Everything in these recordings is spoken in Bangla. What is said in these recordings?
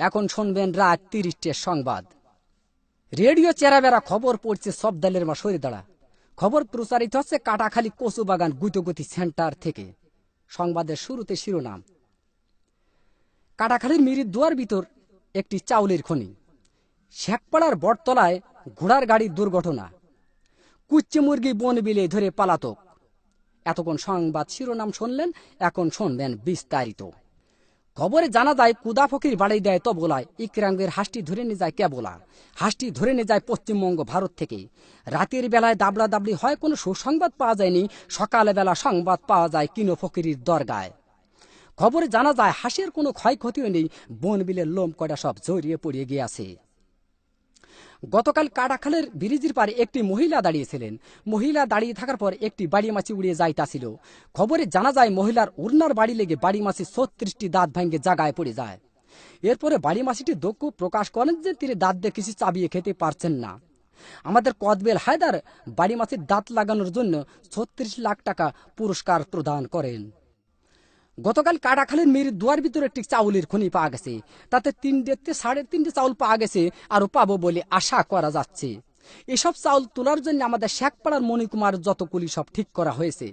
এখন শুনবেন রাত ৩০টার সংবাদ। রেডিও চেরাবেরা খবর পড়ছে সব দলের মা সরে দাঁড়া। খবর প্রচারিত হচ্ছে কাটাখালী কচুবাগান গুতগতি সেন্টার থেকে। সংবাদের শুরুতে শিরোনাম। কাটাখালীর মিরির দুয়ার ভিতর একটি চাউলের খনি। শেখপাড়ার বটতলায় ঘোড়ার গাড়ির দুর্ঘটনা। কুচ্চে মুরগি বন বিলে ধরে পালাতক। এতক্ষণ সংবাদ শিরোনাম শুনলেন, এখন শুনবেন বিস্তারিত। খবরে জানা যায় কুদা ফকির বাড়ি দেয় তবলায়, ইকরাঙ্গের হাঁসটি ধরে নিয়ে যায় কেবলা। হাঁসটি ধরে নিয়ে যায় পশ্চিমবঙ্গ ভারত থেকে। রাতের বেলায় দাবড়া দাবড়ি হয়, কোনো সুসংবাদ পাওয়া যায়নি। সকালবেলা সংবাদ পাওয়া যায় কিনো ফকিরির দরগায়। খবরে জানা যায় হাঁসের কোনো ক্ষয়ক্ষতিও নেই, বন বিলের লোম কয়টা সব জড়িয়ে পড়িয়ে গিয়েছে। গতকাল কাটাখালের ব্রিজের পারে একটি মহিলা দাঁড়িয়েছিলেন। মহিলা দাঁড়িয়ে থাকার পর একটি বাড়ি মাছি উড়িয়ে যাইতাছিল। খবরে জানা যায় মহিলার উড়নার বাড়ি লেগে বাড়ি মাছি ৩৬টি দাঁত ভাঙ্গে জায়গায় পড়ে যায়। এরপরে বাড়ি মাছিটি দুঃখ প্রকাশ করেন যে তিনি দাঁত দিয়ে কিছু চাবিয়ে খেতে পারছেন না। আমাদের কদবেল হায়দার বাড়ি মাছির দাঁত লাগানোর জন্য ৩৬ লাখ টাকা পুরস্কার প্রদান করেন। গতকাল কাটাখালীর মিরির দুয়ার ভিতরে একটি চাউলের খনি পাওয়া গেছে। তাতে ৩.৫ চাউল পাওয়া গেছে, আরো পাবো বলে আশা করা যাচ্ছে। এসব চাউল তোলার জন্য আমাদের শেখপাড়ার মণিকুমার যত কুলি সব ঠিক করা হয়েছে।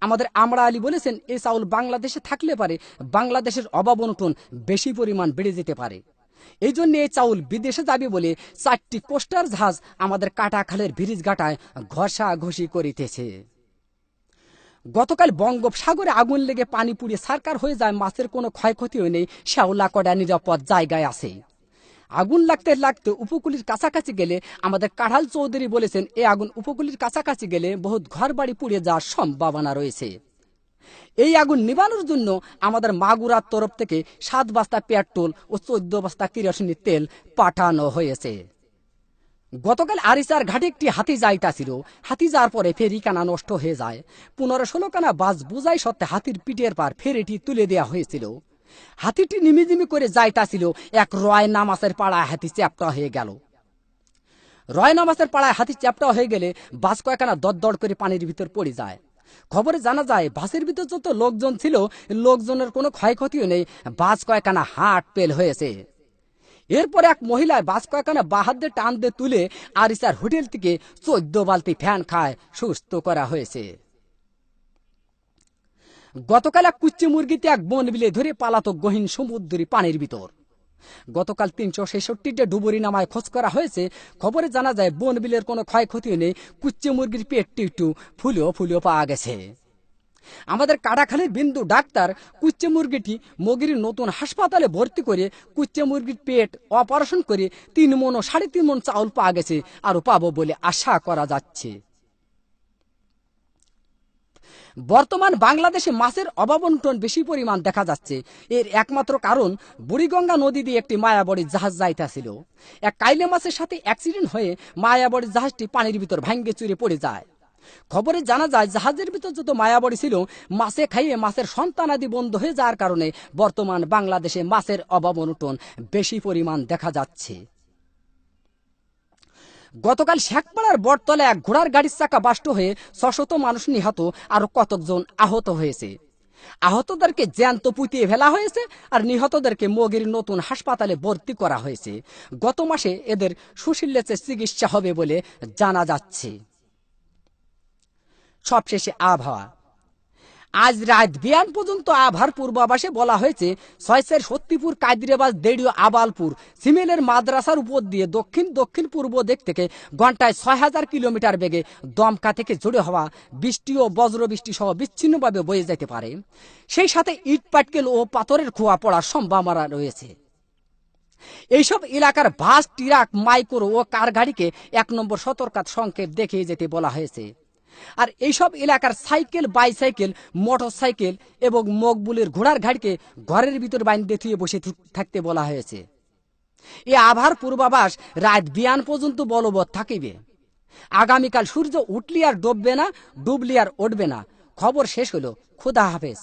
আমাদের আমরা আলী বলেছেন, এই চাউল বাংলাদেশে থাকলে পারে বাংলাদেশের অভাব অনটন বেশি পরিমাণ বেড়ে যেতে পারে। এই জন্য এই চাউল বিদেশে যাবে বলে ৪টি কোস্টার জাহাজ আমাদের কাটাখালের ব্রিজ ঘাটায় ঘষাঘষি করিতেছে। গতকাল বঙ্গোপসাগরে আগুন লেগে পানি পুড়িয়ে ছারকার হয়ে যায়, মাছের কোনো ক্ষয়ক্ষতিও নেই, শ্যাওলা কড়া নিরাপদ জায়গায় আছে। আগুন লাগতে লাগতে উপকূলের কাছাকাছি গেলে আমাদের কাঢ়াল চৌধুরী বলেছেন, এই আগুন উপকূলের কাছাকাছি গেলে বহুত ঘর বাড়ি পুড়িয়ে যাওয়ার সম্ভাবনা রয়েছে। এই আগুন নিবানোর জন্য আমাদের মাগুরার তরফ থেকে ৭ বস্তা পেট্রোল ও ১৪ বস্তা কেরোসিনের তেল পাঠানো হয়েছে। গতকাল আরিচার ঘাটে একটি হাতি যাইতাছিল। হাতি যাওয়ার পরে ফেরিখানা নষ্ট হয়ে যায়। ১৫-১৬ খানা বাস বুঝাই সত্ত্বে হাতির পিঠের পার ফেরিটি তুলে দেওয়া হয়েছিল। হাতিটি নিমিজিমি করে যাইতাছিল, এক রয় নামাজের পাড়ায় হাতি চ্যাপ্টা হয়ে গেল। রয় নামাজের পাড়ায় হাতি চ্যাপ্টা হয়ে গেলে বাস কয়েকখানা দরদর করে পানির ভিতর পড়ে যায়। খবরে জানা যায় বাসের ভিতর যত লোকজন ছিল, লোকজনের কোনো ক্ষয়ক্ষতিও নেই, বাস কয়েকখানা হাট পেল হয়েছে। এরপরে এক মহিলায় বাস কয়েকখানা বাহাত দিয়ে টান দিয়ে তুলে আরিচার হোটেল থেকে ১৪ বালতি ফ্যান খায় সুস্থ করা হয়েছে। গতকাল এক কুচ্চি মুরগিতে এক বন বিলে ধরে পালাতক গহীন সমুদ্রী পানির ভিতর। গতকাল ৩৬৬টা ডুবুরি নামায় খোঁজ করা হয়েছে। খবরে জানা যায় বন বিলের কোনো ক্ষয়ক্ষতিও নেই, কুচ্চি মুরগির পেটটি একটু ফুলেও পাওয়া গেছে। আমাদের কাটাখালীর বিন্দু ডাক্তার কুচ্চে মুরগিটি মগির নতুন হাসপাতালে ভর্তি করে কুচ্চে মুরগির পেট অপারেশন করে ৩ মণ ও ৩.৫ মণ চাউল পাওয়া গেছে, আরো পাবো বলে আশা করা যাচ্ছে। বর্তমান বাংলাদেশে মাছের অভাবন্টন বেশি পরিমাণ দেখা যাচ্ছে। এর একমাত্র কারণ বুড়িগঙ্গা নদী দিয়ে একটি মায়াবড়ি জাহাজ যাইতেছিল। এক কাইলে মাছের সাথে অ্যাক্সিডেন্ট হয়ে মায়াবড়ি জাহাজটি পানির ভিতর ভাঙ্গে চুরে পড়ে যায়। খবরে জানা যায় জাহাজের ভিতর যত মায়াবড়ি ছিল, মাছে খাইয়ে মাছের সন্তানাদি বন্ধ হয়ে যাওয়ার কারণে বর্তমান বাংলাদেশে মাছের অভাব অনটন বেশি পরিমাণ দেখা যাচ্ছে। গতকাল শেখপাড়ার বটতলায় এক ঘোড়ার গাড়ির চাকা বাষ্ট হয়ে ৬০০ মানুষ নিহত, আরো কতজন আহত হয়েছে। আহতদেরকে জ্যান্ত পুঁতিয়ে ফেলা হয়েছে, আর নিহতদেরকে মগির নতুন হাসপাতালে ভর্তি করা হয়েছে। গত মাসে এদের সুশীলের চিকিৎসা হবে বলে জানা যাচ্ছে। সবশেষে আবহাওয়া। আজ রাত বিয়ান পর্যন্ত আবহাওয়ার পূর্বাভাসে বলা হয়েছে, ৬ সত্যিপুর, কাদিরাবাজ, দেড়িয়া, আবালপুর, সিমেলের মাদ্রাসার উপর দিয়ে দক্ষিণ পূর্ব দিক থেকে ঘন্টায় ৬০০০ কিলোমিটার বেগে দমকা থেকে জোরে হওয়া বৃষ্টি ও বজ্রবৃষ্টি সহ বিচ্ছিন্নভাবে বয়ে যেতে পারে। সেই সাথে ইট পাটকেল ও পাথরের খোয়া পড়ার সম্ভাবনা রয়েছে। এইসব এলাকার বাস, ট্রাক, মাইক্রো ও কার গাড়িকে ১ নম্বর সতর্কতা সংকেত দেখিয়ে যেতে বলা হয়েছে। আর এইসব এলাকার সাইকেল, বাইসাইকেল, মোটর সাইকেল এবং মকবুলের ঘোড়ার গাড়িকে ঘরের ভিতর বাইন্ধে থুয়ে বসে থাকতে বলা হয়েছে। এই আবহাওয়ার পূর্বাভাস রাত বিয়ান পর্যন্ত বলবৎ থাকিবে। আগামীকাল সূর্য উঠলি আর ডুববে না, ডুবলি আর উঠবে না। খবর শেষ হলো। খোদা হাফেজ।